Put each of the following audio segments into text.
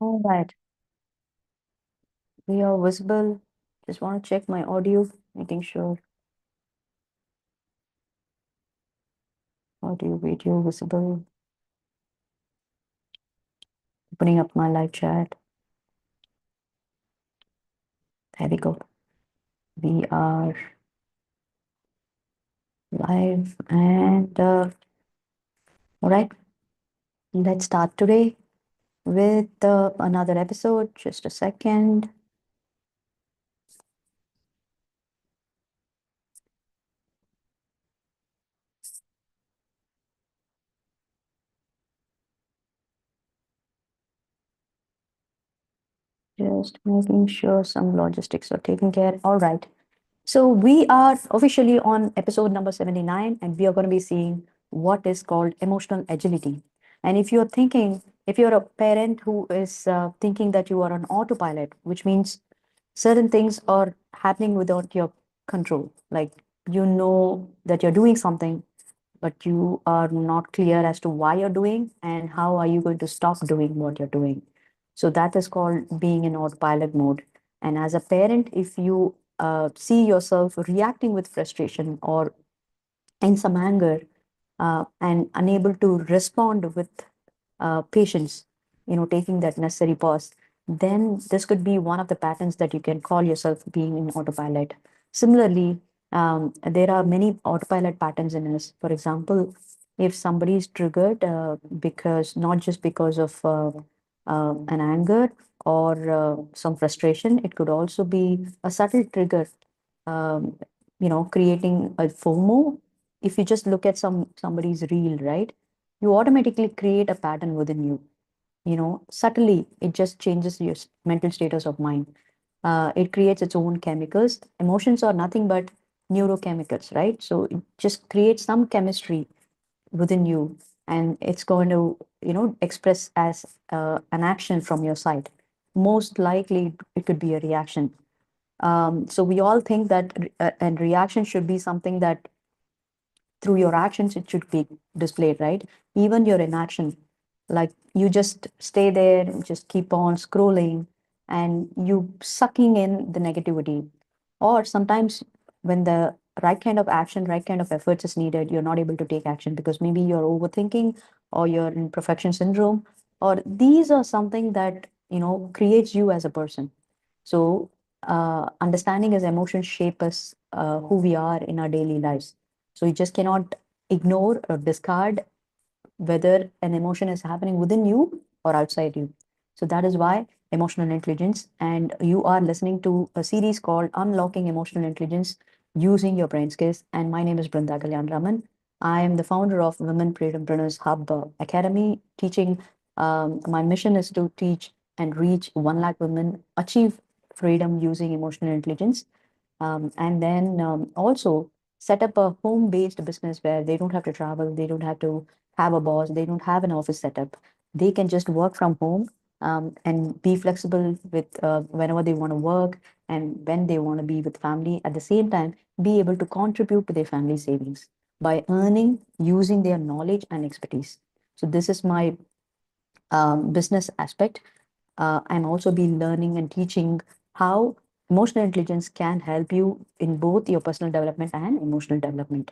All right, we are visible. Just want to check my audio, making sure audio, video visible. Opening up my live chat. There we go. We are live and all right, let's start today with another episode. Just a second. Just making sure some logistics are taken care. All right. So we are officially on episode number 79, and we are going to be seeing what is called emotional agility. And if you're a parent who is thinking that you are on autopilot, which means certain things are happening without your control, like you know that you're doing something, but you are not clear as to why you're doing and how are you going to stop doing what you're doing. So that is called being in autopilot mode. And as a parent, if you see yourself reacting with frustration or in some anger and unable to respond with patience, taking that necessary pause, then this could be one of the patterns that you can call yourself being in autopilot. Similarly, there are many autopilot patterns in us. For example, if somebody is triggered because not just because of an anger or some frustration, it could also be a subtle trigger, um, creating a FOMO. If you just look at somebody's reel, right, you automatically create a pattern within you. Subtly, it just changes your mental status of mind. It creates its own chemicals. Emotions are nothing but neurochemicals, right? So it just creates some chemistry within you, and it's going to express as an action from your side. Most likely it could be a reaction. So we all think that and reaction should be something that through your actions it should be displayed, right? Even your inaction, like you just stay there and just keep on scrolling and you sucking in the negativity. Or sometimes when the right kind of action, right kind of efforts is needed, you're not able to take action because maybe you're overthinking or you're in perfection syndrome, or these are something that creates you as a person. So understanding as emotions shape us, who we are in our daily lives. So you just cannot ignore or discard whether an emotion is happening within you or outside you. So that is why emotional intelligence, and you are listening to a series called Unlocking Emotional Intelligence Using Your Brain Skills. And my name is Brinda Kalyan Raman. I am the founder of Women Freedompreneurs Hub Academy, teaching. My mission is to teach and reach 1 lakh women achieve freedom using emotional intelligence, and then also set up a home-based business where they don't have to travel, they don't have to have a boss, they don't have an office setup. They can just work from home, and be flexible with whenever they want to work and when they want to be with family. At the same time, be able to contribute to their family savings by earning using their knowledge and expertise. So this is my business aspect. I'm also been learning and teaching how emotional intelligence can help you in both your personal development and emotional development,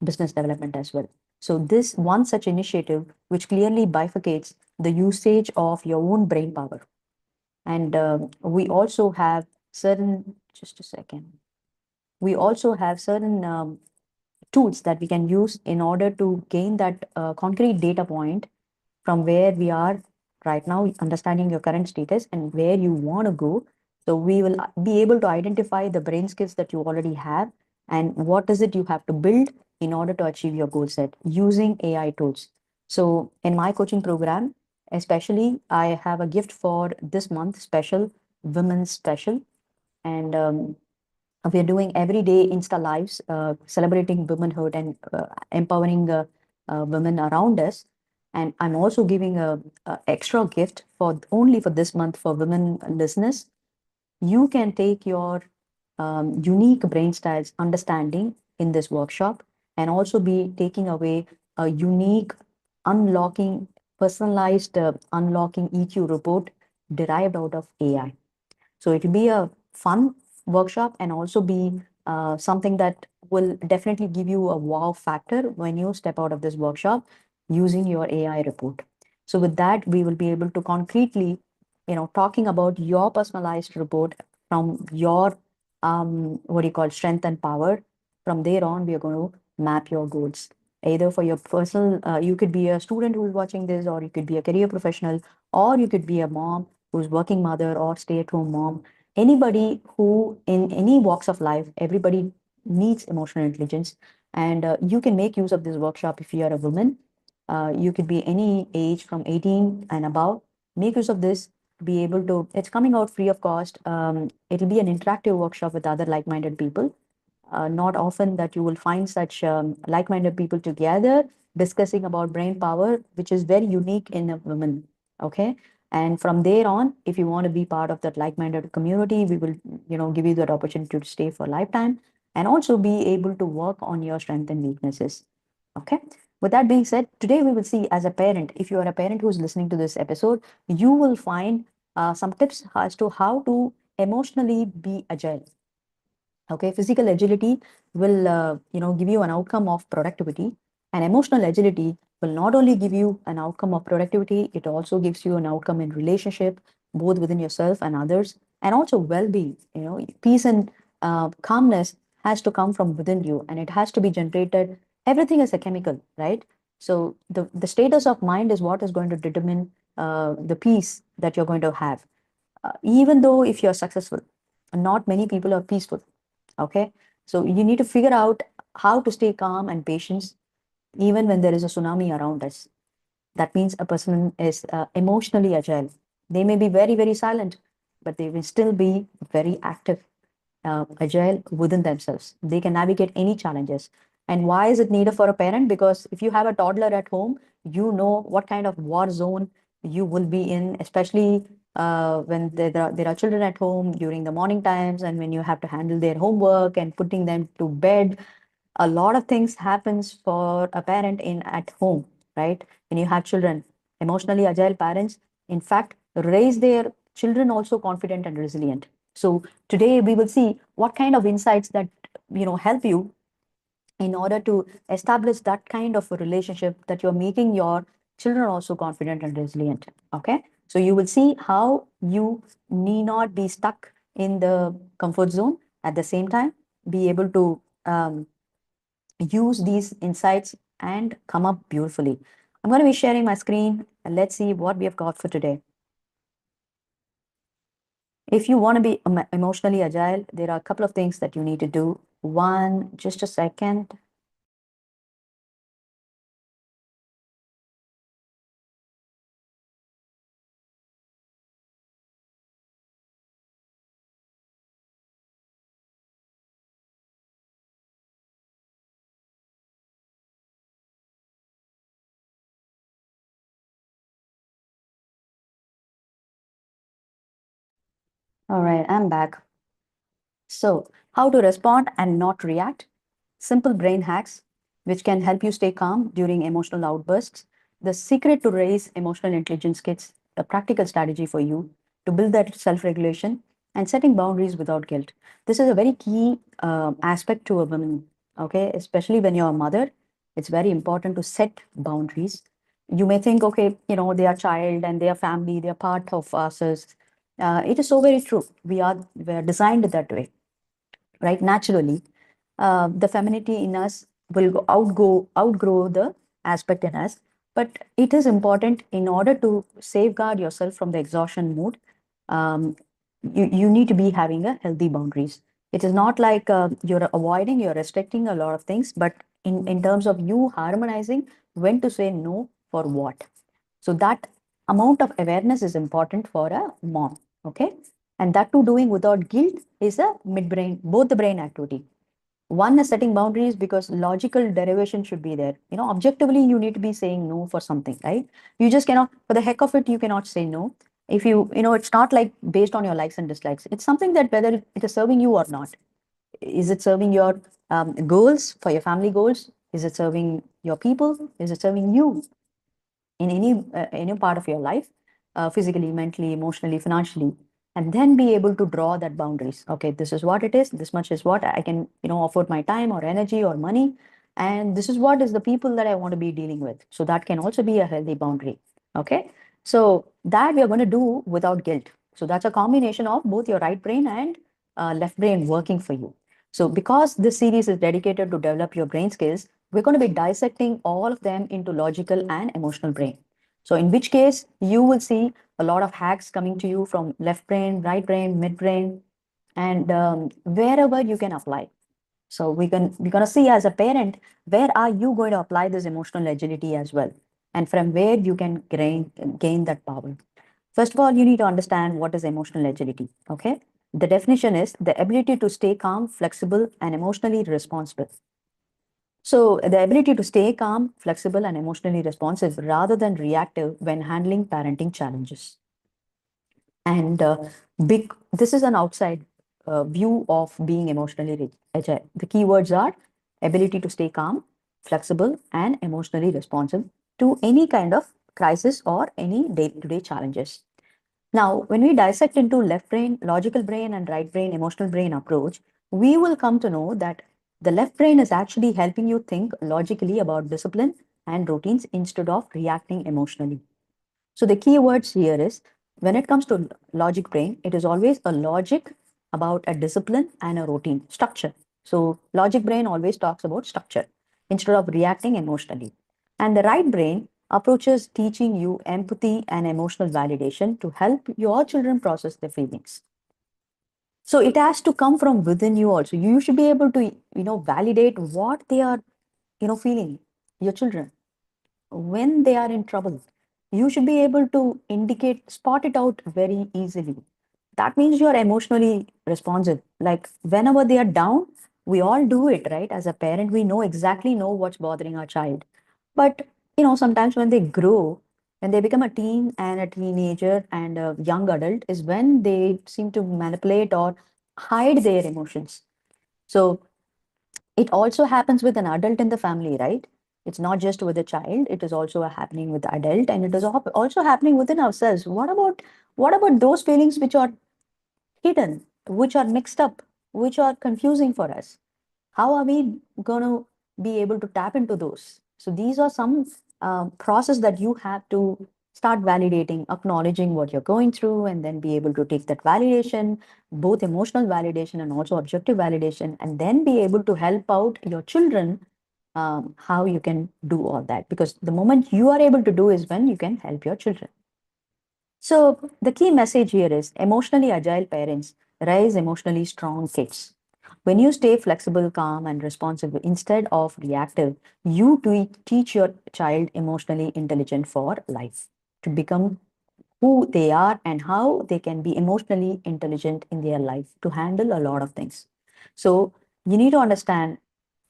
business development as well. So this one such initiative, which clearly bifurcates the usage of your own brain power. And we also have certain, just a second, we also have certain tools that we can use in order to gain that concrete data point from where we are right now, understanding your current status and where you want to go. So we will be able to identify the brain skills that you already have and what is it you have to build in order to achieve your goal set using AI tools. So in my coaching program, especially, I have a gift for this month special, women's special. And we're doing everyday Insta lives, celebrating womanhood and empowering women around us. And I'm also giving a extra gift for only for this month for women listeners. You can take your unique brain styles understanding in this workshop and also be taking away a unique unlocking, personalized unlocking EQ report derived out of AI. So it will be a fun workshop and also be something that will definitely give you a wow factor when you step out of this workshop using your AI report. So with that, we will be able to concretely, talking about your personalized report from your what do you call strength and power. From there on, we are going to map your goals. Either for your personal, you could be a student who's watching this, or you could be a career professional, or you could be a mom who's working mother or stay-at-home mom. Anybody who in any walks of life, everybody needs emotional intelligence, and you can make use of this workshop if you are a woman. You could be any age from 18 and above. Make use of this. Be able to. It's coming out free of cost. It'll be an interactive workshop with other like-minded people. Not often that you will find such like-minded people together discussing about brain power, which is very unique in a woman. Okay, and from there on, if you want to be part of that like-minded community, we will, give you that opportunity to stay for a lifetime and also be able to work on your strengths and weaknesses. Okay. With that being said, today we will see as a parent, if you are a parent who's listening to this episode, you will find some tips as to how to emotionally be agile. Okay, physical agility will give you an outcome of productivity, and emotional agility will not only give you an outcome of productivity, it also gives you an outcome in relationship, both within yourself and others, and also well-being. Peace and calmness has to come from within you, and it has to be generated. Everything is a chemical, right? So the status of mind is what is going to determine the peace that you're going to have. Even though if you're successful, not many people are peaceful. Okay, so you need to figure out how to stay calm and patient even when there is a tsunami around us. That means a person is emotionally agile. They may be very, very silent, but they will still be very active, agile within themselves. They can navigate any challenges. And why is it needed for a parent? Because if you have a toddler at home, you know what kind of war zone you will be in, especially when there are children at home during the morning times and when you have to handle their homework and putting them to bed. A lot of things happens for a parent in at home, right? When you have children, emotionally agile parents, in fact, raise their children also confident and resilient. So today we will see what kind of insights that help you in order to establish that kind of a relationship that you're making your children also confident and resilient. Okay, so you will see how you need not be stuck in the comfort zone, at the same time be able to use these insights and come up beautifully. I'm going to be sharing my screen and let's see what we have got for today. If you want to be emotionally agile, there are a couple of things that you need to do. One, just a second. All right, I'm back. So, how to respond and not react? Simple brain hacks which can help you stay calm during emotional outbursts. The secret to raise emotional intelligence kits, a practical strategy for you to build that self regulation and setting boundaries without guilt. This is a very key aspect to a woman, okay? Especially when you're a mother, it's very important to set boundaries. You may think, okay, they are child and they are family, they are part of us. It is so very true. We are designed that way, right? Naturally, the femininity in us will outgrow the aspect in us. But it is important in order to safeguard yourself from the exhaustion mood. You need to be having a healthy boundaries. It is not like you're avoiding, you're restricting a lot of things, but in terms of you harmonizing when to say no for what. So that amount of awareness is important for a mom. Okay. And that too doing without guilt is a midbrain, both the brain activity. One is setting boundaries because logical derivation should be there. Objectively, you need to be saying no for something, right? You just cannot, for the heck of it, you cannot say no. If it's not like based on your likes and dislikes. It's something that whether it is serving you or not. Is it serving your goals, for your family goals? Is it serving your people? Is it serving you in any part of your life? physically, mentally, emotionally, financially, and then be able to draw that boundaries. Okay, this is what it is. This much is what I can, afford my time or energy or money, and this is what is the people that I want to be dealing with. So that can also be a healthy boundary. Okay, so that we are going to do without guilt. So that's a combination of both your right brain and left brain working for you. So because this series is dedicated to develop your brain skills, we're going to be dissecting all of them into logical and emotional brain. So in which case you will see a lot of hacks coming to you from left brain, right brain, midbrain, and wherever you can apply. So we're gonna see as a parent, where are you going to apply this emotional agility as well, and from where you can gain that power. First of all, you need to understand what is emotional agility. Okay, the definition is the ability to stay calm, flexible, and emotionally responsible. So the ability to stay calm, flexible, and emotionally responsive rather than reactive when handling parenting challenges. And big, this is an outside view of being emotionally agile. The keywords are ability to stay calm, flexible, and emotionally responsive to any kind of crisis or any day-to-day challenges. Now, when we dissect into left brain, logical brain, and right brain, emotional brain approach, we will come to know that the left brain is actually helping you think logically about discipline and routines instead of reacting emotionally. So the key words here is when it comes to logic brain, it is always a logic about a discipline and a routine structure. So logic brain always talks about structure instead of reacting emotionally. And the right brain approaches teaching you empathy and emotional validation to help your children process their feelings. So it has to come from within you also. You should be able to, validate what they are, feeling, your children when they are in trouble. You should be able to spot it out very easily. That means you are emotionally responsive. Like whenever they are down, we all do it, right? As a parent, we know what's bothering our child. But, sometimes when they grow, when they become a teen and a teenager and a young adult, is when they seem to manipulate or hide their emotions. So it also happens with an adult in the family, right? It's not just with a child, it is also happening with the adult, and it is also happening within ourselves. What about those feelings which are hidden, which are mixed up, which are confusing for us? How are we going to be able to tap into those? So these are some process that you have to start validating, acknowledging what you're going through, and then be able to take that validation, both emotional validation and also objective validation, and then be able to help out your children, how you can do all that. Because the moment you are able to do is when you can help your children. So the key message here is emotionally agile parents raise emotionally strong kids. When you stay flexible, calm, and responsive instead of reactive, you teach your child emotionally intelligent for life to become who they are and how they can be emotionally intelligent in their life to handle a lot of things. So you need to understand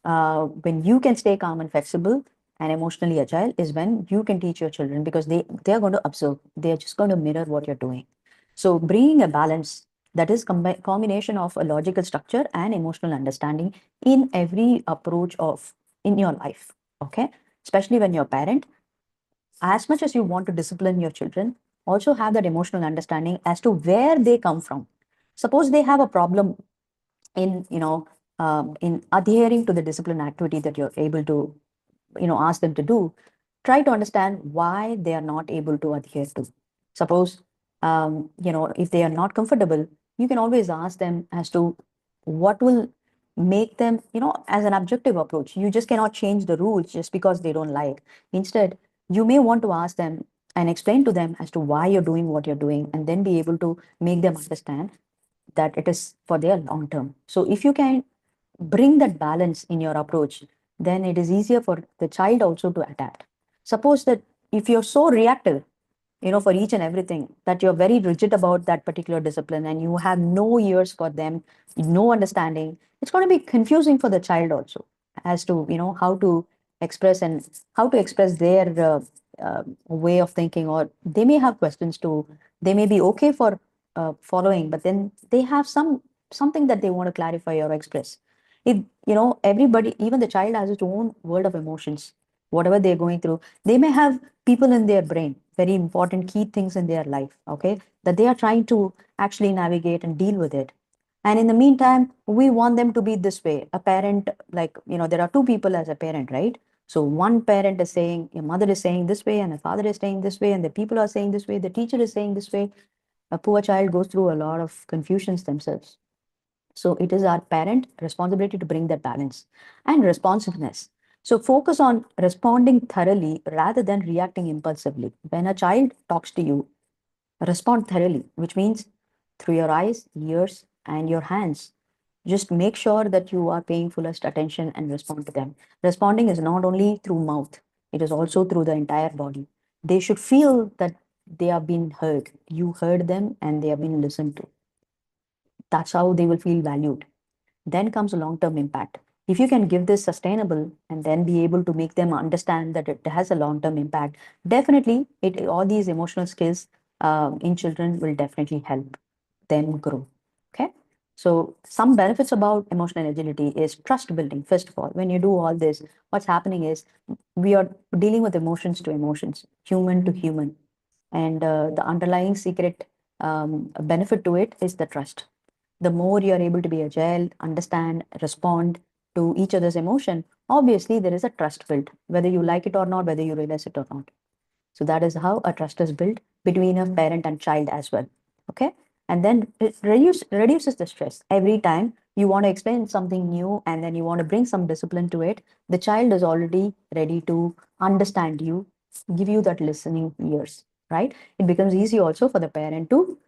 when you can stay calm and flexible and emotionally agile is when you can teach your children, because they are going to observe, they are just going to mirror what you're doing. So bringing a balance, that is combination of a logical structure and emotional understanding in every approach of in your life. Okay, especially when you're a parent, as much as you want to discipline your children, also have that emotional understanding as to where they come from. Suppose they have a problem in in adhering to the discipline activity that you're able to ask them to do. Try to understand why they are not able to adhere to. Suppose if they are not comfortable, you can always ask them as to what will make them, as an objective approach. You just cannot change the rules just because they don't like. Instead, you may want to ask them and explain to them as to why you're doing what you're doing, and then be able to make them understand that it is for their long term. So if you can bring that balance in your approach, then it is easier for the child also to adapt. Suppose that if you're so reactive, for each and everything, that you're very rigid about that particular discipline and you have no ears for them, no understanding, it's going to be confusing for the child also as to, how to express and how to express their way of thinking, or they may have questions too. They may be okay for following, but then they have something that they want to clarify or express. If everybody, even the child has its own world of emotions, whatever they're going through, they may have people in their brain, very important key things in their life, okay, that they are trying to actually navigate and deal with it. And in the meantime, we want them to be this way. A parent, like, there are two people as a parent, right? So one parent is saying, your mother is saying this way, and the father is saying this way, and the people are saying this way, the teacher is saying this way. A poor child goes through a lot of confusions themselves. So it is our parent responsibility to bring that balance and responsiveness. So focus on responding thoroughly rather than reacting impulsively. When a child talks to you, respond thoroughly, which means through your eyes, ears, and your hands. Just make sure that you are paying fullest attention and respond to them. Responding is not only through mouth, it is also through the entire body. They should feel that they have been heard. You heard them and they have been listened to. That's how they will feel valued. Then comes a long-term impact. If you can give this sustainable and then be able to make them understand that it has a long-term impact, definitely all these emotional skills in children will definitely help them grow. Okay. So some benefits about emotional agility is trust building. First of all, when you do all this, what's happening is we are dealing with emotions to emotions, human to human. And the underlying secret benefit to it is the trust. The more you are able to be agile, understand, respond to each other's emotion, obviously there is a trust built, whether you like it or not, whether you realize it or not. So that is how a trust is built between a parent and child as well. Okay. And then it reduces the stress. Every time you want to explain something new and then you want to bring some discipline to it, the child is already ready to understand you, give you that listening ears, right? It becomes easy also for the parent to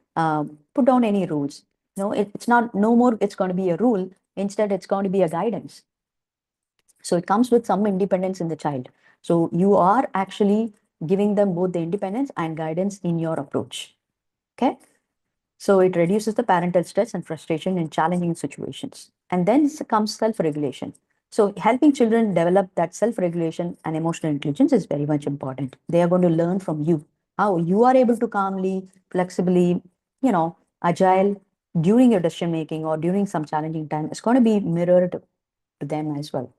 put down any rules. No, it's not no more, it's going to be a rule. Instead, it's going to be a guidance. So it comes with some independence in the child. So you are actually giving them both the independence and guidance in your approach. Okay. So it reduces the parental stress and frustration in challenging situations. And then comes self regulation. So helping children develop that self regulation and emotional intelligence is very much important. They are going to learn from you how you are able to calmly, flexibly, agile during your decision making or during some challenging time. It's going to be mirrored to them as well.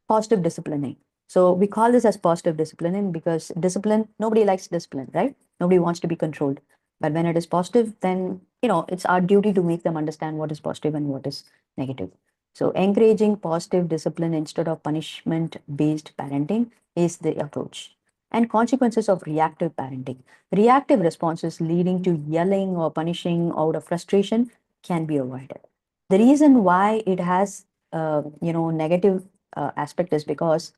Positive disciplining. So we call this as positive disciplining because discipline, nobody likes discipline, right? Nobody wants to be controlled. But when it is positive, then, it's our duty to make them understand what is positive and what is negative. So encouraging positive discipline instead of punishment based parenting is the approach. And consequences of reactive parenting. Reactive responses leading to yelling or punishing out of frustration can be avoided. The reason why it has, negative aspect is because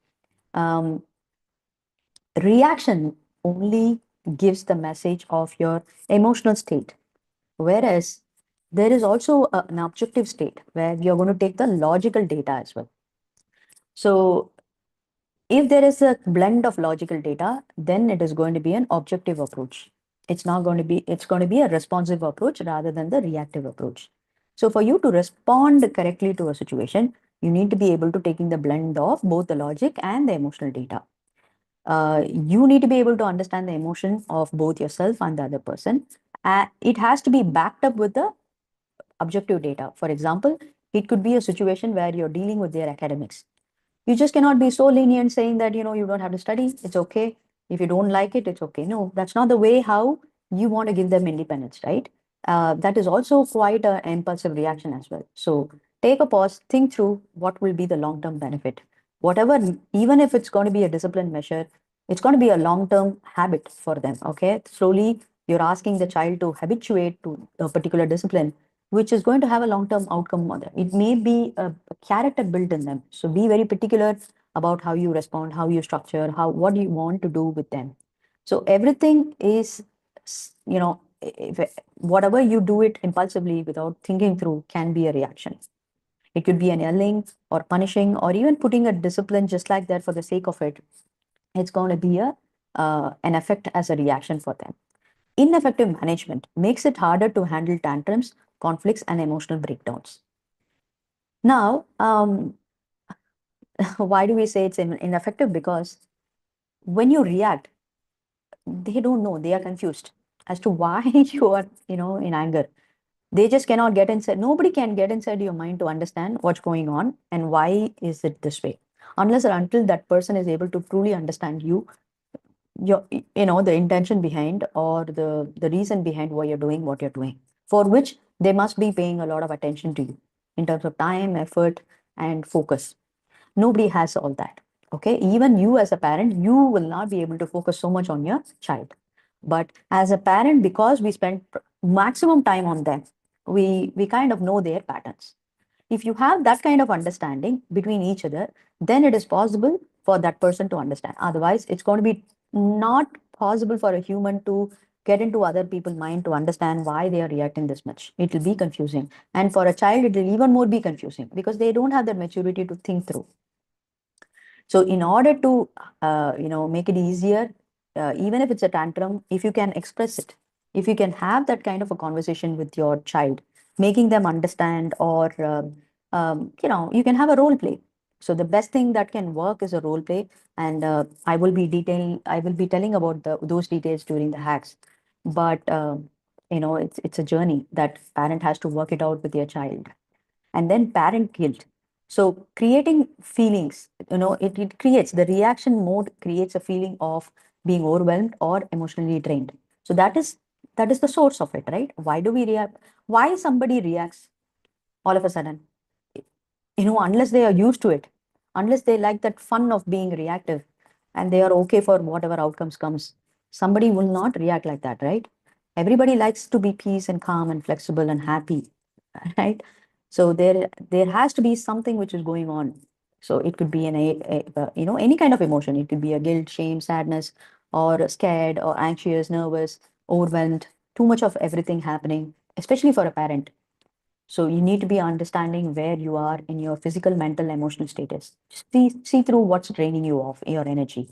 um, reaction only gives the message of your emotional state, whereas there is also an objective state where you're going to take the logical data as well. So if there is a blend of logical data, then it is going to be an objective approach. It's going to be a responsive approach rather than the reactive approach. So for you to respond correctly to a situation, you need to be able to taking the blend of both the logic and the emotional data. You need to be able to understand the emotion of both yourself and the other person. It has to be backed up with the objective data. For example, it could be a situation where you're dealing with their academics. You just cannot be so lenient saying that, you don't have to study. It's okay. If you don't like it, it's okay. No, that's not the way how you want to give them independence, right? That is also quite an impulsive reaction as well. So take a pause, think through what will be the long-term benefit. Whatever, even if it's going to be a discipline measure, it's going to be a long-term habit for them. Okay. Slowly, you're asking the child to habituate to a particular discipline, which is going to have a long-term outcome on them. It may be a character built in them. So be very particular about how you respond, how you structure, what you want to do with them. So everything is, whatever you do it impulsively without thinking through can be a reaction. It could be an yelling or punishing or even putting a discipline just like that for the sake of it. It's going to be an effect as a reaction for them. Ineffective management makes it harder to handle tantrums, conflicts, and emotional breakdowns. Now, why do we say it's ineffective? Because when you react, they don't know, they are confused as to why you are, in anger. They just cannot get inside. Nobody can get inside your mind to understand what's going on and why is it this way. Unless or until that person is able to truly understand you, your, the intention behind, or the reason behind why you're doing what you're doing, for which they must be paying a lot of attention to you in terms of time, effort, and focus. Nobody has all that. Okay, even you as a parent, you will not be able to focus so much on your child. But as a parent, because we spend maximum time on them, we kind of know their patterns. If you have that kind of understanding between each other, then it is possible for that person to understand. Otherwise, it's going to be not possible for a human to get into other people's mind to understand why they are reacting this much. It will be confusing, and for a child it will even more be confusing because they don't have the maturity to think through. So in order to make it easier, even if it's a tantrum, if you can express it, if you can have that kind of a conversation with your child, making them understand, or you can have a role play. So the best thing that can work is a role play, and I will be telling about those details during the hacks. But it's a journey that parent has to work it out with their child. And then parent guilt. So creating feelings, it creates the reaction mode, creates a feeling of being overwhelmed or emotionally drained. So that is the source of it, right? Why do we react? Why somebody reacts all of a sudden? Unless they are used to it, unless they like that fun of being reactive, and they are okay for whatever outcomes comes, somebody will not react like that, right? Everybody likes to be peace and calm and flexible and happy, right? So there has to be something which is going on. So it could be any kind of emotion. It could be a guilt, shame, sadness, or scared, or anxious, nervous, overwhelmed, too much of everything happening, especially for a parent. So you need to be understanding where you are in your physical, mental, emotional status. See through what's draining you of your energy,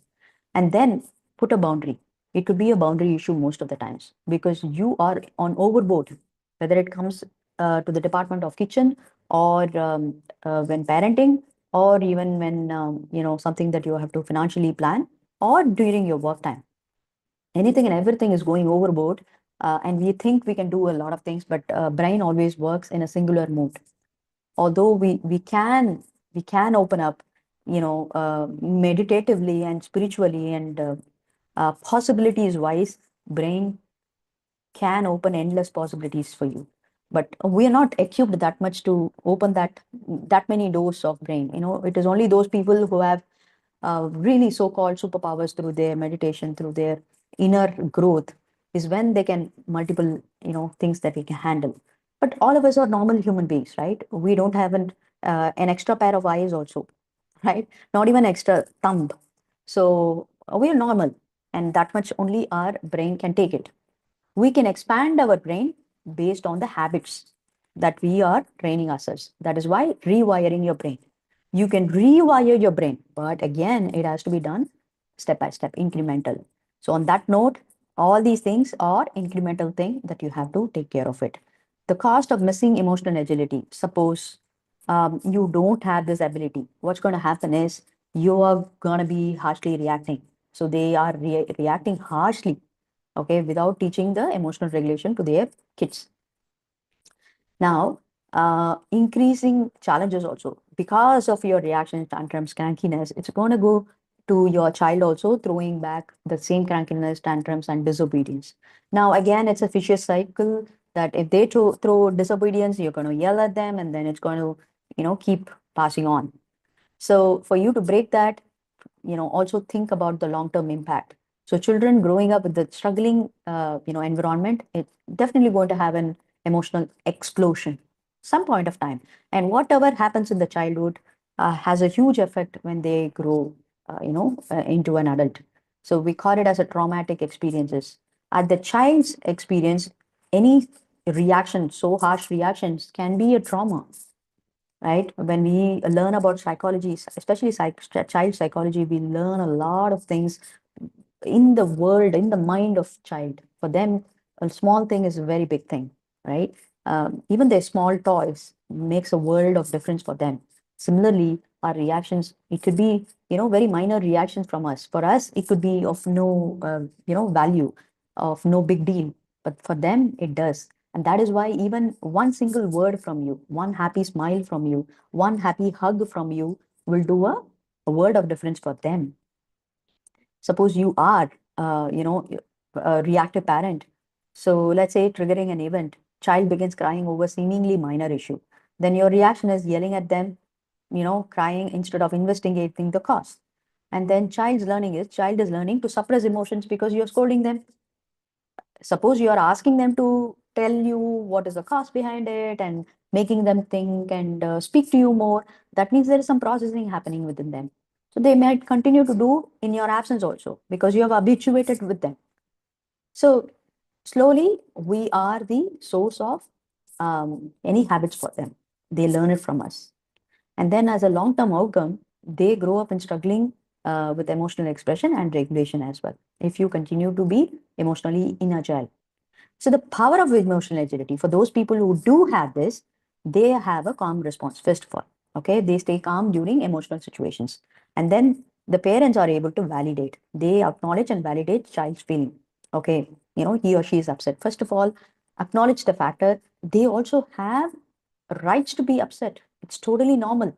and then put a boundary. It could be a boundary issue most of the times because you are on overboard, whether it comes to the department of kitchen, or when parenting, or even when something that you have to financially plan, or during your work time. Anything and everything is going overboard, and we think we can do a lot of things, but brain always works in a singular mode. Although we can open up, meditatively and spiritually, and possibilities wise, brain can open endless possibilities for you. But we are not equipped that much to open that many doors of brain. It is only those people who have really so-called superpowers through their meditation, through their inner growth, is when they can multiple things that we can handle. But all of us are normal human beings, right? We don't have an extra pair of eyes also, right? Not even extra thumb. So we are normal, and that much only our brain can take it. We can expand our brain based on the habits that we are training ourselves. That is why rewiring your brain. You can rewire your brain, but again, it has to be done step by step, incremental. So on that note, all these things are incremental thing that you have to take care of it. The cost of missing emotional agility. Suppose you don't have this ability. What's going to happen is you are going to be harshly reacting. So they are reacting harshly, okay, without teaching the emotional regulation to their kids. Now, increasing challenges also because of your reaction, tantrums, crankiness, it's going to go to your child also, throwing back the same crankiness, tantrums, and disobedience. Now, again, it's a vicious cycle that if they throw disobedience, you're going to yell at them, and then it's going to, keep passing on. So, for you to break that, also think about the long term impact. So children growing up with the struggling environment, it's definitely going to have an emotional explosion some point of time, and whatever happens in the childhood has a huge effect when they grow into an adult. So we call it as a traumatic experiences. At the child's experience, any reaction, so harsh reactions, can be a trauma, right? When we learn about psychology, especially child psychology, we learn a lot of things in the world, in the mind of child. For them, a small thing is a very big thing, right? Even their small toys makes a world of difference for them. Similarly, our reactions, it could be, very minor reactions from us. For us, it could be of no, value, of no big deal. But for them, it does. And that is why even one single word from you, one happy smile from you, one happy hug from you will do a world of difference for them. Suppose you are you know, a reactive parent. So let's say triggering an event, child begins crying over seemingly minor issue. Then your reaction is yelling at them, crying instead of investigating the cause. And then child is learning to suppress emotions because you're scolding them. Suppose you are asking them to tell you what is the cause behind it and making them think and speak to you more, that means there is some processing happening within them. So they might continue to do in your absence also because you have habituated with them. So slowly, we are the source of any habits for them. They learn it from us. And then, as a long term outcome, they grow up in struggling with emotional expression and regulation as well. If you continue to be emotionally inagile. So, the power of emotional agility for those people who do have this, they have a calm response, first of all. Okay. They stay calm during emotional situations. And then the parents are able to validate, they acknowledge and validate child's feeling. Okay. He or she is upset. First of all, acknowledge the factor. They also have rights to be upset. It's totally normal.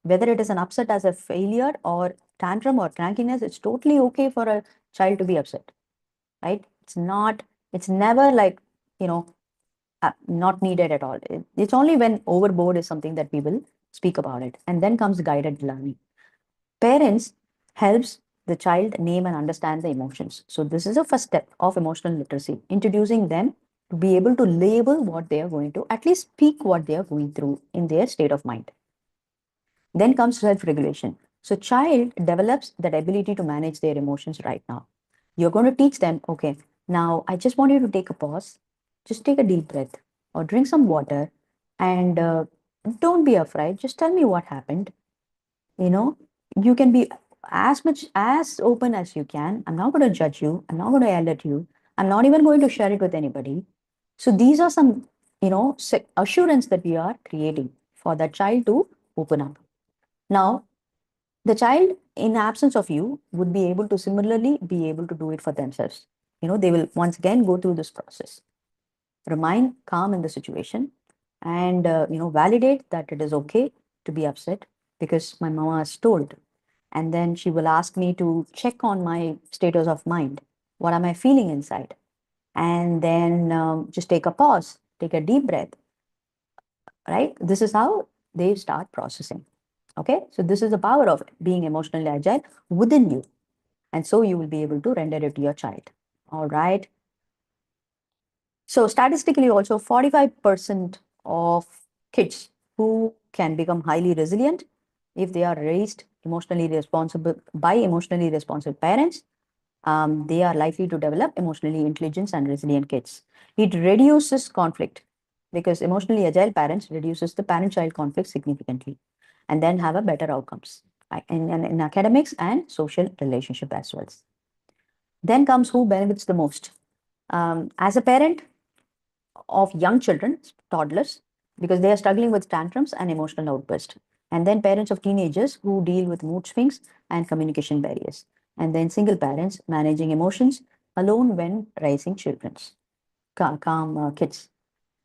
Whether it is an upset as a failure or tantrum or crankiness, it's totally okay for a child to be upset, right? It's never like, you know, not needed at all. It's only when overboard is something that we will speak about it. And then comes guided learning. Parents helps the child name and understand the emotions. So this is a first step of emotional literacy, introducing them to be able to label what they are going to, at least speak what they are going through in their state of mind. Then comes self-regulation. So child develops that ability to manage their emotions right now. You're going to teach them, okay, now I just want you to take a pause, just take a deep breath or drink some water and don't be afraid. Just tell me what happened. You know, you can be as much as open as you can. I'm not going to judge you. I'm not going to yell at you. I'm not even going to share it with anybody. So these are some, assurance that we are creating for that child to open up. Now, the child, in absence of you, would be able to similarly be able to do it for themselves. They will once again go through this process, remain calm in the situation, and validate that it is okay to be upset because my mama has told. And then she will ask me to check on my status of mind. What am I feeling inside? And then just take a pause, take a deep breath, right? This is how they start processing. Okay, so this is the power of being emotionally agile within you. And so you will be able to render it to your child. All right. So statistically, also 45% of kids who can become highly resilient if they are raised emotionally responsible by emotionally responsive parents, they are likely to develop emotionally intelligent and resilient kids. It reduces conflict because emotionally agile parents reduces the parent-child conflict significantly and then have a better outcomes in academics and social relationship as well. Then comes who benefits the most. As a parent of young children, toddlers, because they are struggling with tantrums and emotional outbursts. And then parents of teenagers who deal with mood swings and communication barriers. And then single parents managing emotions alone when raising children, calm kids.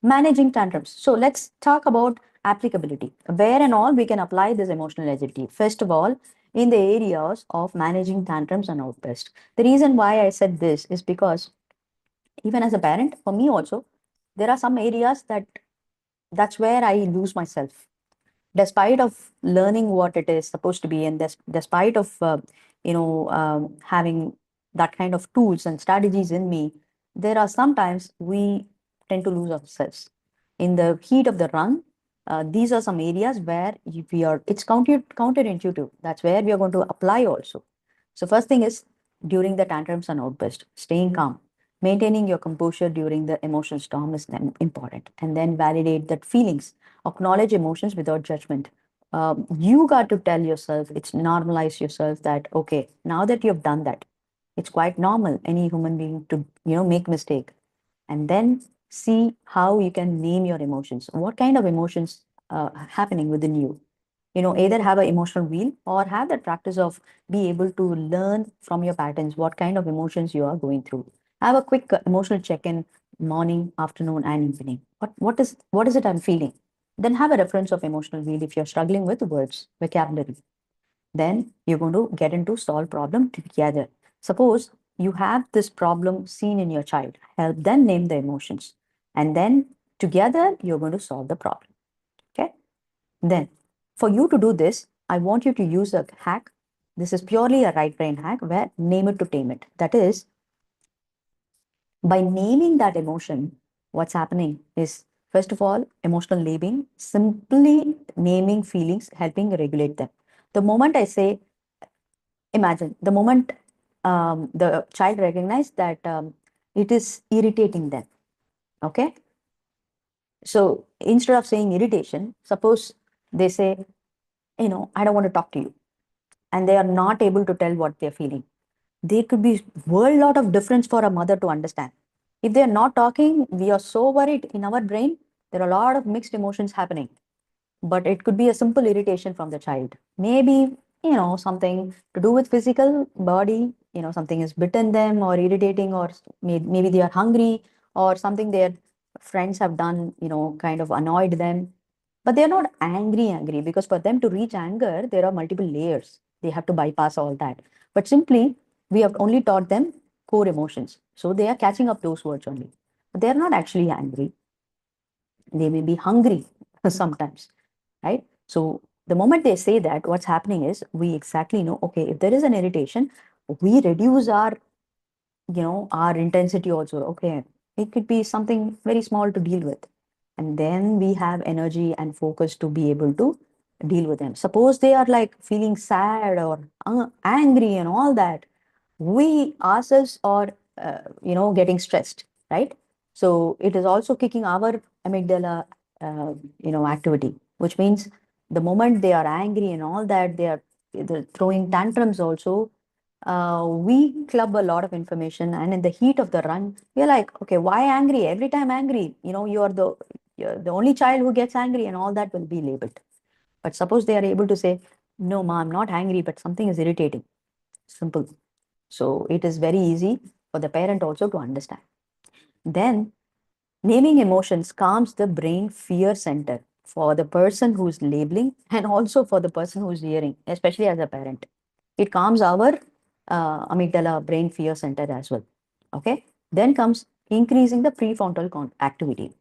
Managing tantrums. So let's talk about applicability. Where and all we can apply this emotional agility. First of all, in the areas of managing tantrums and outbursts. The reason why I said this is because even as a parent, for me also, there are some areas that's where I lose myself despite of learning what it is supposed to be, and despite of having that kind of tools and strategies in me, there are sometimes we tend to lose ourselves in the heat of the run. These are some areas where if we are, it's counterintuitive, that's where we are going to apply also. So first thing is, during the tantrums and outburst, staying calm, maintaining your composure during the emotional storm is important, and then validate that feelings, acknowledge emotions without judgment. You got to tell yourself, it's normalize yourself that, okay, now that you've done that, it's quite normal, any human being to, make mistake. And then see how you can name your emotions. What kind of emotions happening within you? Either have an emotional wheel or have that practice of be able to learn from your patterns, what kind of emotions you are going through. Have a quick emotional check-in morning, afternoon, and evening. What is it I'm feeling? Then have a reference of emotional wheel if you're struggling with words, vocabulary. Then you're going to get into solve problem together. Suppose you have this problem seen in your child, help them name the emotions, and then together you're going to solve the problem. Okay. Then, for you to do this, I want you to use a hack. This is purely a right brain hack where name it to tame it. That is, by naming that emotion, what's happening is, first of all, emotional labeling, simply naming feelings, helping regulate them. The moment I say, imagine, the moment the child recognizes that it is irritating them, okay? So instead of saying irritation, suppose they say, I don't want to talk to you, and they are not able to tell what they're feeling. There could be world lot of difference for a mother to understand. If they're not talking, we are so worried in our brain, there are a lot of mixed emotions happening. But it could be a simple irritation from the child. Maybe, something to do with physical body, something is bitten them or irritating, or maybe they are hungry, or something their friends have done, kind of annoyed them. But they're not angry, because for them to reach anger, there are multiple layers. They have to bypass all that. But simply, we have only taught them core emotions. So they are catching up those words only. But they're not actually angry. They may be hungry sometimes, right? So the moment they say that, what's happening is we exactly know, okay, if there is an irritation, we reduce our intensity also. Okay, it could be something very small to deal with. And then we have energy and focus to be able to deal with them. Suppose they are like feeling sad or angry and all that, we ourselves are getting stressed, right? So it is also kicking our amygdala activity, which means the moment they are angry and all that, they're throwing tantrums also. We club a lot of information, and in the heat of the run, we're like, okay, why angry every time? Angry, you're the only child who gets angry, and all that will be labeled. But suppose they are able to say, no ma, I'm not angry, but something is irritating. Simple. So it is very easy for the parent also to understand. Then naming emotions calms the brain fear center for the person who's labeling and also for the person who's hearing, especially as a parent. It calms our amygdala brain fear center as well. Okay. Then comes increasing the prefrontal activity.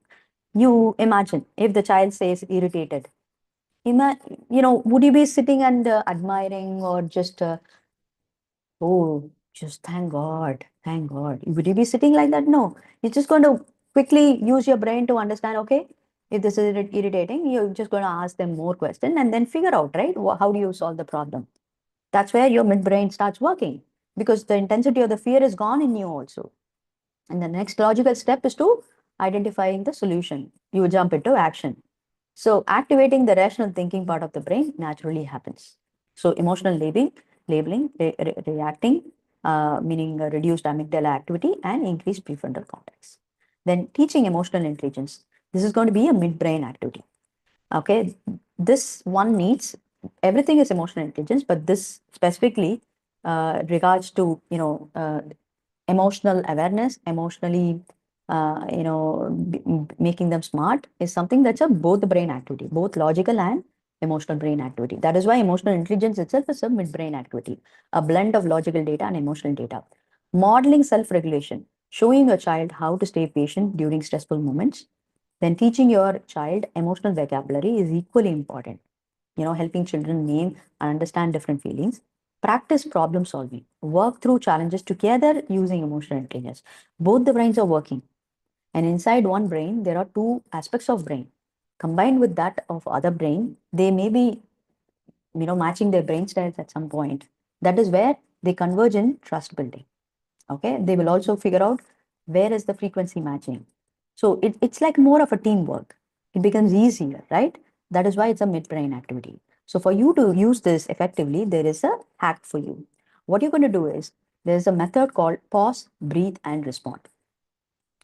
You imagine if the child says irritated, would you be sitting and admiring or just oh, just thank God, thank God. Would you be sitting like that? No. You're just going to quickly use your brain to understand, okay, if this is irritating, you're just going to ask them more questions and then figure out, right? How do you solve the problem? That's where your midbrain starts working because the intensity of the fear is gone in you also. And the next logical step is to identifying the solution. You jump into action. So activating the rational thinking part of the brain naturally happens. So emotional labeling, reacting, meaning reduced amygdala activity and increased prefrontal cortex. Then teaching emotional intelligence. This is going to be a midbrain activity. Okay, this one needs everything is emotional intelligence, but this specifically regards to emotional awareness, emotionally making them smart is something that's a both the brain activity, both logical and emotional brain activity. That is why emotional intelligence itself is a midbrain activity, a blend of logical data and emotional data. Modeling self-regulation, showing a child how to stay patient during stressful moments, then teaching your child emotional vocabulary is equally important. Helping children name and understand different feelings. Practice problem solving. Work through challenges together using emotional intelligence. Both the brains are working. And inside one brain, there are two aspects of brain. Combined with that of other brain, they may be, matching their brain styles at some point. That is where they converge in trust building. Okay, they will also figure out where is the frequency matching. So it's like more of a teamwork. It becomes easier, right? That is why it's a midbrain activity. So for you to use this effectively, there is a hack for you. What you're going to do is there's a method called pause, breathe, and respond.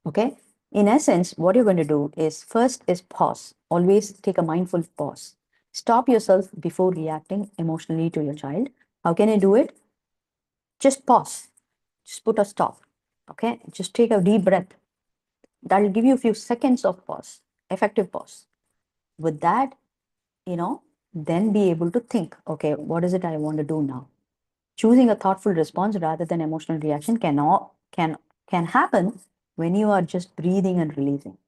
Okay, in essence, what you're going to do is first is pause. Always take a mindful pause. Stop yourself before reacting emotionally to your child. How can I do it? Just pause. Just put a stop. Okay. Just take a deep breath. That'll give you a few seconds of pause, effective pause. With that, then be able to think, okay, what is it I want to do now? Choosing a thoughtful response rather than emotional reaction can happen when you are just breathing and releasing.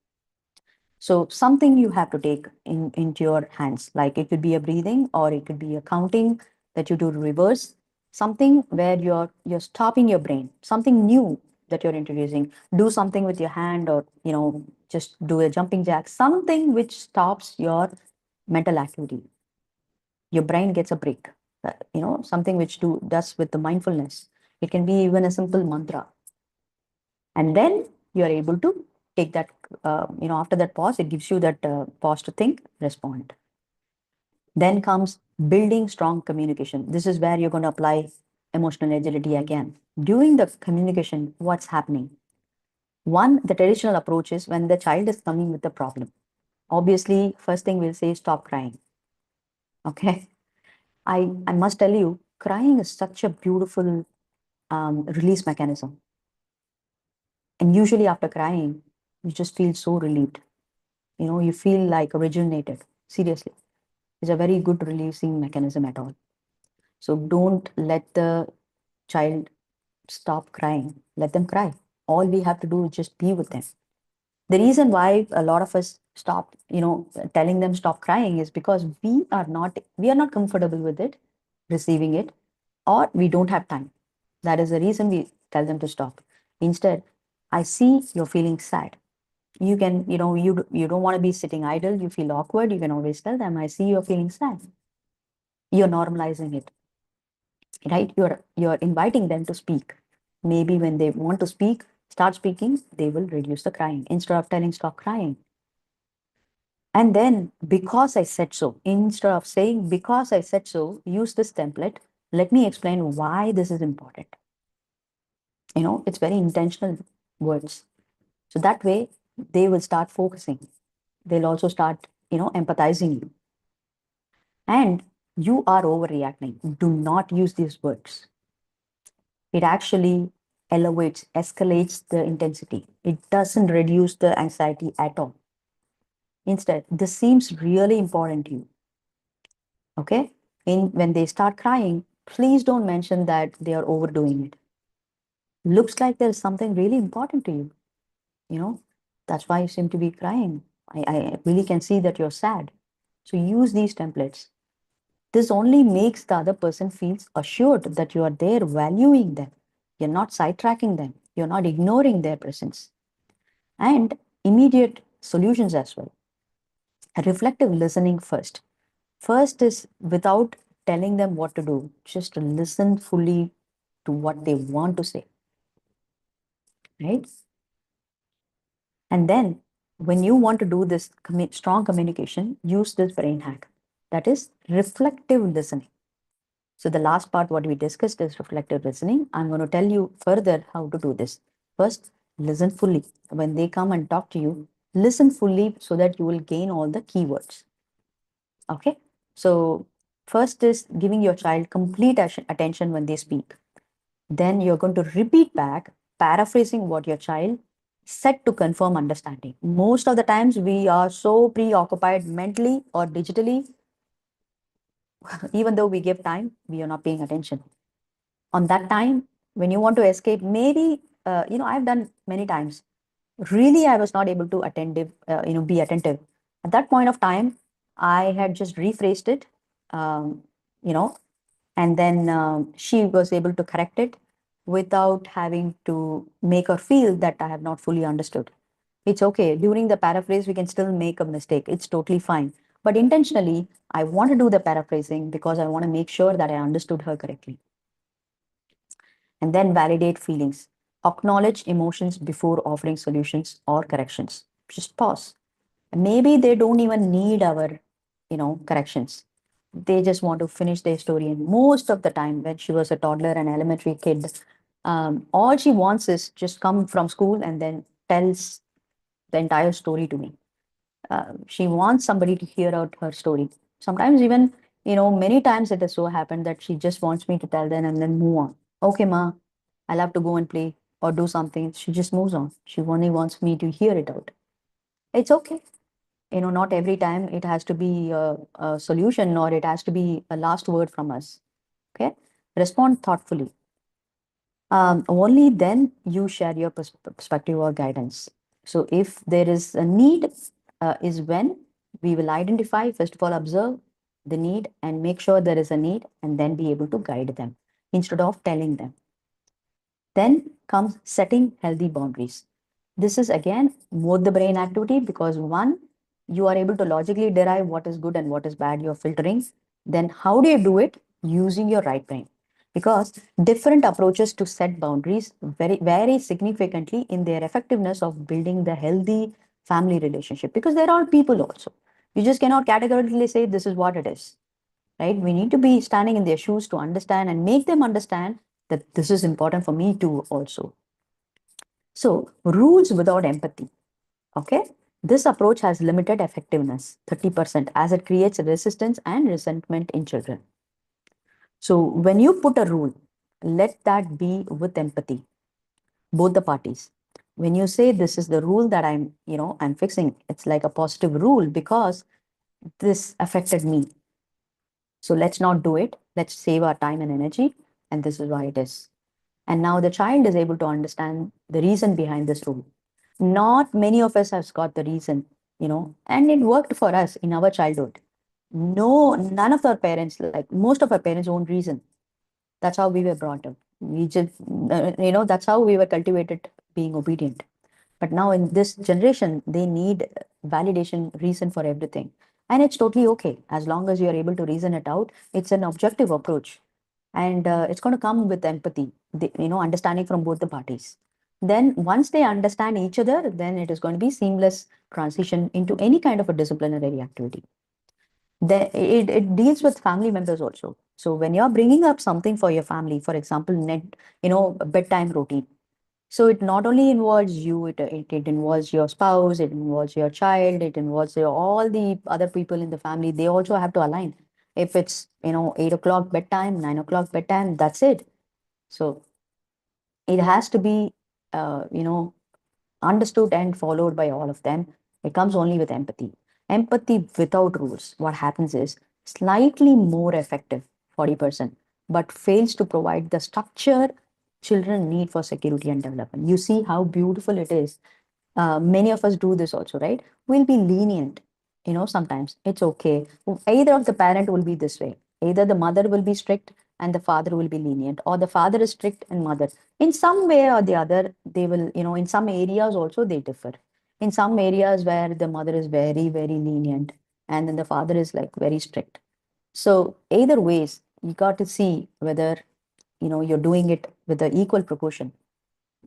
So something you have to take into your hands, like it could be a breathing or it could be a counting that you do reverse, something where you're stopping your brain, something new that you're introducing. Do something with your hand, or just do a jumping jack, something which stops your mental activity. Your brain gets a break. Something which does with the mindfulness. It can be even a simple mantra, and then you are able to take that. After that pause, it gives you that pause to think, respond. Then comes building strong communication. This is where you're going to apply emotional agility again. During the communication, what's happening? One, the traditional approach is when the child is coming with a problem. Obviously, first thing we'll say is stop crying. Okay. I must tell you, crying is such a beautiful release mechanism. And usually after crying, you just feel so relieved. You feel like rejuvenated. Seriously. It's a very good releasing mechanism at all. So don't let the child stop crying. Let them cry. All we have to do is just be with them. The reason why a lot of us stop, telling them stop crying is because we are not comfortable with it, receiving it, or we don't have time. That is the reason we tell them to stop. Instead, I see you're feeling sad. You can, you don't want to be sitting idle. You feel awkward. You can always tell them, I see you're feeling sad. You're normalizing it, right? You're inviting them to speak. Maybe when they want to speak, start speaking, they will reduce the crying instead of telling stop crying. And then, because I said so, instead of saying because I said so, use this template. Let me explain why this is important. It's very intentional words. So that way they will start focusing. They'll also start, empathizing you. And you are overreacting. Do not use these words. It actually elevates, escalates the intensity. It doesn't reduce the anxiety at all. Instead, this seems really important to you. Okay? When they start crying, please don't mention that they are overdoing it. Looks like there's something really important to you. You know, that's why you seem to be crying. I really can see that you're sad. So use these templates. This only makes the other person feels assured that you are there valuing them. You're not sidetracking them. You're not ignoring their presence. And immediate solutions as well. Reflective listening first. First is without telling them what to do, just listen fully to what they want to say, right? And then when you want to do this strong communication, use this brain hack. That is reflective listening. So the last part, what we discussed is reflective listening. I'm going to tell you further how to do this. First, listen fully. When they come and talk to you, listen fully so that you will gain all the keywords. Okay. So first is giving your child complete attention when they speak. Then you're going to repeat back, paraphrasing what your child said to confirm understanding. Most of the times we are so preoccupied mentally or digitally, even though we give time, we are not paying attention. On that time, when you want to escape, maybe, I've done many times. Really, I was not able to be attentive. At that point of time, I had just rephrased it, um, you know, and then she was able to correct it without having to make her feel that I have not fully understood. It's okay. During the paraphrase, we can still make a mistake. It's totally fine. But intentionally, I want to do the paraphrasing because I want to make sure that I understood her correctly. And then validate feelings. Acknowledge emotions before offering solutions or corrections. Just pause. Maybe they don't even need our, corrections. They just want to finish their story. And most of the time, when she was a toddler and elementary kid, all she wants is just come from school and then tells the entire story to me. She wants somebody to hear out her story. Sometimes even, many times it has so happened that she just wants me to tell them and then move on. Okay, ma, I'll have to go and play or do something. She just moves on. She only wants me to hear it out. It's okay. Not every time it has to be a solution or it has to be a last word from us. Okay. Respond thoughtfully. Only then you share your perspective or guidance. So if there is a need, is when we will identify, first of all, observe the need and make sure there is a need, and then be able to guide them instead of telling them. Then comes setting healthy boundaries. This is again more the brain activity, because one, you are able to logically derive what is good and what is bad, you're filtering. Then how do you do it? Using your right brain. Because different approaches to set boundaries vary significantly in their effectiveness of building the healthy family relationship. Because they're all people also. You just cannot categorically say this is what it is, right? We need to be standing in their shoes to understand and make them understand that this is important for me too also. So rules without empathy. Okay. This approach has limited effectiveness, 30%, as it creates resistance and resentment in children. So when you put a rule, let that be with empathy, both the parties. When you say this is the rule that I'm fixing, it's like a positive rule because this affected me. So let's not do it. Let's save our time and energy. And this is why it is. And now the child is able to understand the reason behind this rule. Not many of us have got the reason, and it worked for us in our childhood. No, none of our parents, like most of our parents, own reason. That's how we were brought up. We just, that's how we were cultivated being obedient. But now in this generation, they need validation, reason for everything. And it's totally okay. As long as you're able to reason it out, it's an objective approach. And it's going to come with empathy, understanding from both the parties. Then once they understand each other, then it is going to be seamless transition into any kind of a disciplinary activity. It deals with family members also. So when you're bringing up something for your family, for example, a bedtime routine, so it not only involves you, it involves your spouse, it involves your child, it involves all the other people in the family. They also have to align. If it's 8 o'clock bedtime, 9 o'clock bedtime, that's it. So it has to be, understood and followed by all of them. It comes only with empathy. Empathy without rules, what happens is slightly more effective, 40%, but fails to provide the structure children need for security and development. You see how beautiful it is. Many of us do this also, right? We'll be lenient. Sometimes it's okay. Either of the parent will be this way. Either the mother will be strict and the father will be lenient, or the father is strict and mother. In some way or the other, they will, in some areas also they differ. In some areas where the mother is very, very lenient and then the father is like very strict. So either ways, you got to see whether you're doing it with the equal proportion.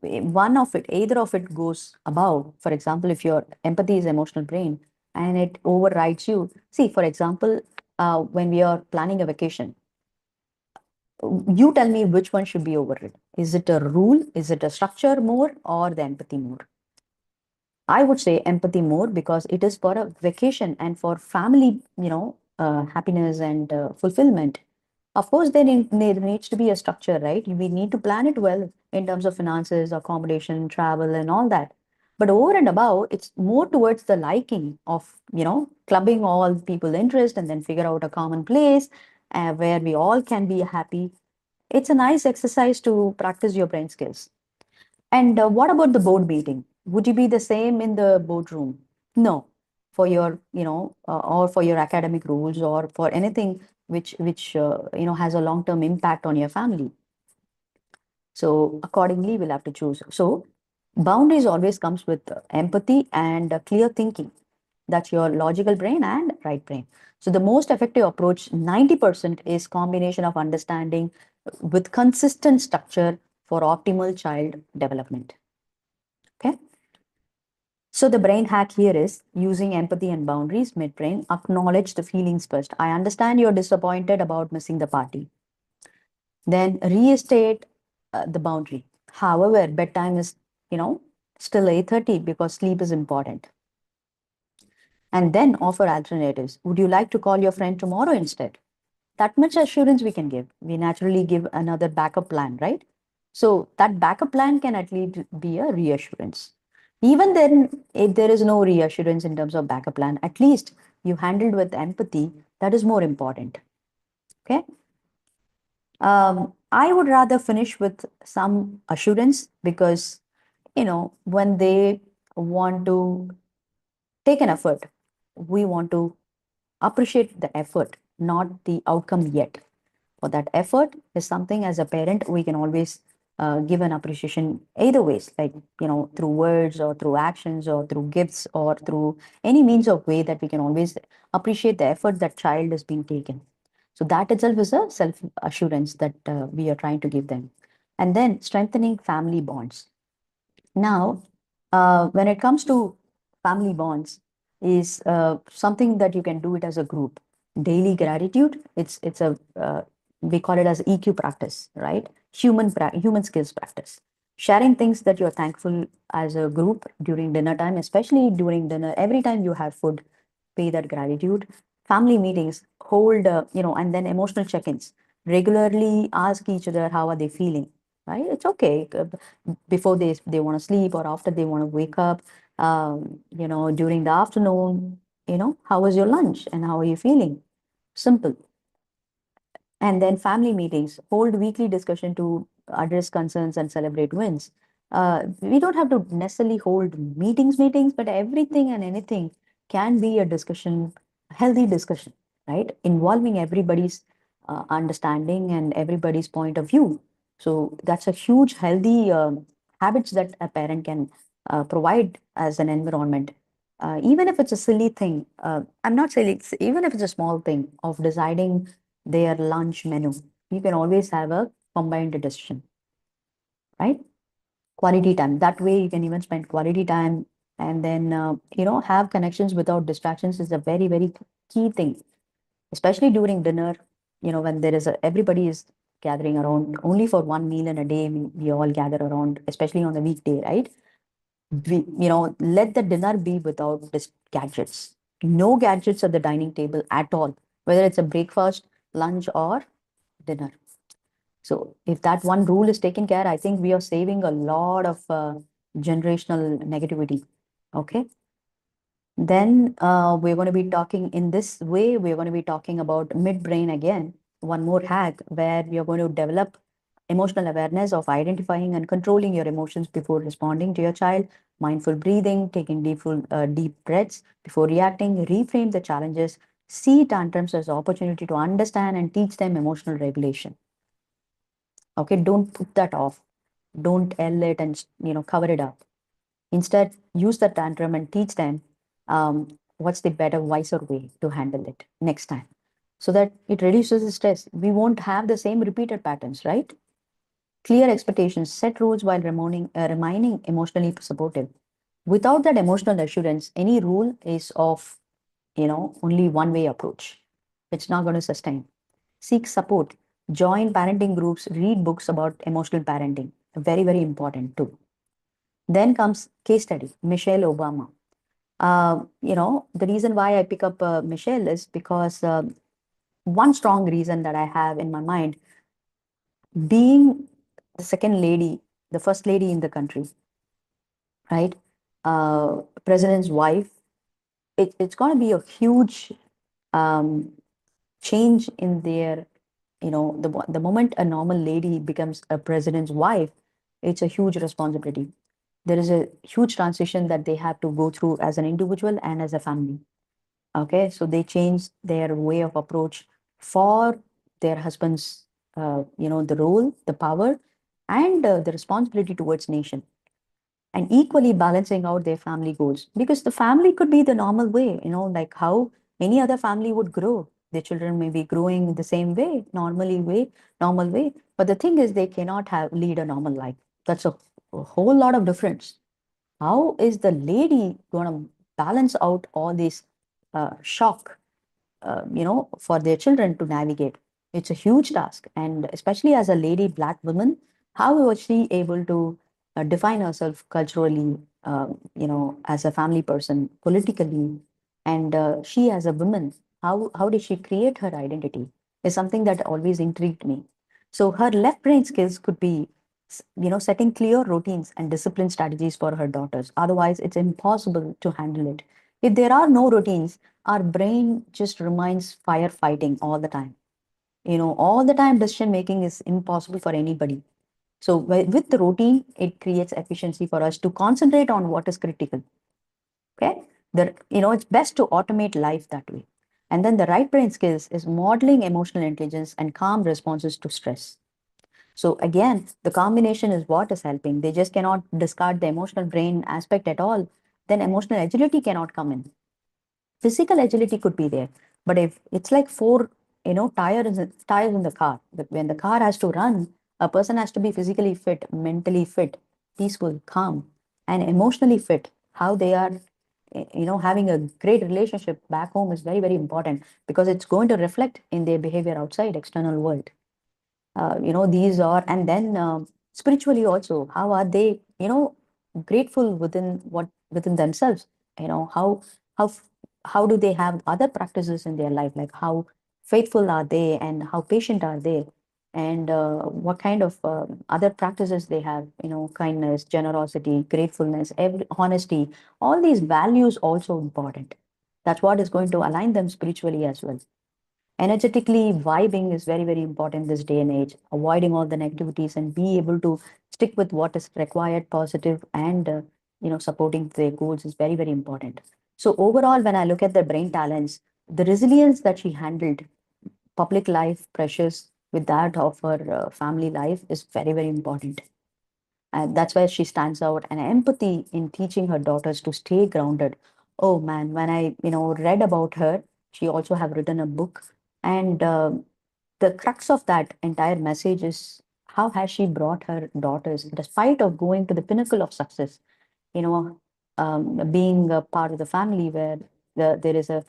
One of it, either of it goes above. For example, if your empathy is emotional brain and it overrides you. See, for example, when we are planning a vacation, you tell me which one should be overridden. Is it a rule? Is it a structure more or the empathy more? I would say empathy more because it is for a vacation and for family, happiness and fulfillment. Of course, there needs to be a structure, right? We need to plan it well in terms of finances, accommodation, travel, and all that. But over and above, it's more towards the liking of clubbing all people interest and then figure out a common place where we all can be happy. It's a nice exercise to practice your brain skills. And what about the board meeting? Would you be the same in the boardroom? No, for or for your academic rules or for anything which has a long-term impact on your family. So accordingly, we'll have to choose. So boundaries always comes with empathy and clear thinking. That's your logical brain and right brain. So the most effective approach, 90%, is combination of understanding with consistent structure for optimal child development. Okay. So the brain hack here is using empathy and boundaries midbrain. Acknowledge the feelings first. I understand you're disappointed about missing the party. Then restate the boundary. However, bedtime is still 8:30 because sleep is important. And then offer alternatives. Would you like to call your friend tomorrow instead? That much assurance we can give. We naturally give another backup plan, right? So that backup plan can at least be a reassurance. Even then, if there is no reassurance in terms of backup plan, at least you handled with empathy. That is more important. Okay. I would rather finish with some assurance because, when they want to take an effort, we want to appreciate the effort, not the outcome yet. For that effort is something as a parent we can always give an appreciation either ways, like through words or through actions or through gifts or through any means of way that we can always appreciate the effort that child is being taken. So that itself is a self assurance that we are trying to give them. And then strengthening family bonds. Now, when it comes to family bonds, is something that you can do it as a group. Daily gratitude. It's a we call it as EQ practice, right? Human skills practice. Sharing things that you're thankful as a group during dinner time, especially during dinner. Every time you have food, pay that gratitude. Family meetings hold, and then emotional check-ins. Regularly ask each other how are they feeling, right? It's okay before they want to sleep or after they want to wake up, during the afternoon, how was your lunch and how are you feeling? Simple. And then family meetings, hold weekly discussion to address concerns and celebrate wins. We don't have to necessarily hold meetings, but everything and anything can be a discussion, healthy discussion, right? Involving everybody's understanding and everybody's point of view. So that's a huge healthy habits that a parent can provide as an environment. Even if it's a silly thing, I'm not saying even if it's a small thing of deciding their lunch menu. You can always have a combined decision, right? Quality time. That way, you can even spend quality time and then, have connections without distractions is a very, very key thing, especially during dinner, when everybody is gathering around only for one meal in a day. We all gather around, especially on the weekday, right? Let the dinner be without gadgets. No gadgets at the dining table at all, whether it's a breakfast, lunch, or dinner. So if that one rule is taken care, I think we are saving a lot of generational negativity. Okay. Then we're going to be talking in this way, we're going to be talking about midbrain again, one more hack where we are going to develop emotional awareness of identifying and controlling your emotions before responding to your child, mindful breathing, taking deep breaths before reacting, reframe the challenges, see tantrums as opportunity to understand and teach them emotional regulation. Okay, don't put that off. Don't yell it and cover it up. Instead, use the tantrum and teach them what's the better, wiser way to handle it next time, so that it reduces the stress. We won't have the same repeated patterns, right? Clear expectations, set rules while remaining emotionally supportive. Without that emotional assurance, any rule is of only one way approach. It's not going to sustain. Seek support, join parenting groups, read books about emotional parenting. Very, very important too. Then comes case study, Michelle Obama. The reason why I pick up Michelle is because one strong reason that I have in my mind, being the second lady, the first lady in the country, right? President's wife, it's going to be a huge um, change in their, the moment a normal lady becomes a president's wife, it's a huge responsibility. There is a huge transition that they have to go through as an individual and as a family. Okay, so they change their way of approach for their husband's, the role, the power, and the responsibility towards nation, and equally balancing out their family goals, because the family could be the normal way, like how any other family would grow. Their children may be growing the same way, normal way, but the thing is they cannot have lead a normal life. That's a whole lot of difference. How is the lady going to balance out all these shock, for their children to navigate? It's a huge task. And especially as a lady, Black woman, how was she able to define herself culturally, as a family person, politically, and she as a woman, how did she create her identity? Is something that always intrigued me. So her left brain skills could be, setting clear routines and discipline strategies for her daughters. Otherwise, it's impossible to handle it. If there are no routines, our brain just remains firefighting all the time. All the time decision making is impossible for anybody. So with the routine, it creates efficiency for us to concentrate on what is critical. Okay. It's best to automate life that way. And then the right brain skills is modeling emotional intelligence and calm responses to stress. So again, the combination is what is helping. They just cannot discard the emotional brain aspect at all. Then emotional agility cannot come in. Physical agility could be there, but if it's like four, tires in the car, when the car has to run, a person has to be physically fit, mentally fit, peaceful, calm, and emotionally fit. How they are, having a great relationship back home is very, very important, because it's going to reflect in their behavior outside external world. These are, and then spiritually also, how are they, grateful within themselves. You know how how how do they have other practices in their life, like how faithful are they and how patient are they, and what kind of other practices they have, kindness, generosity, gratefulness, honesty. All these values also important. That's what is going to align them spiritually as well. Energetically vibing is very, very important this day and age, avoiding all the negativities and be able to stick with what is required, positive, and supporting their goals is very, very important. So overall, when I look at the brain talents, the resilience that she handled public life pressures with that of her family life is very, very important. And that's where she stands out. And empathy in teaching her daughters to stay grounded. Oh man, when I read about her, she also have written a book, and the crux of that entire message is how has she brought her daughters, despite of going to the pinnacle of success, you know, being a part of the family where there is a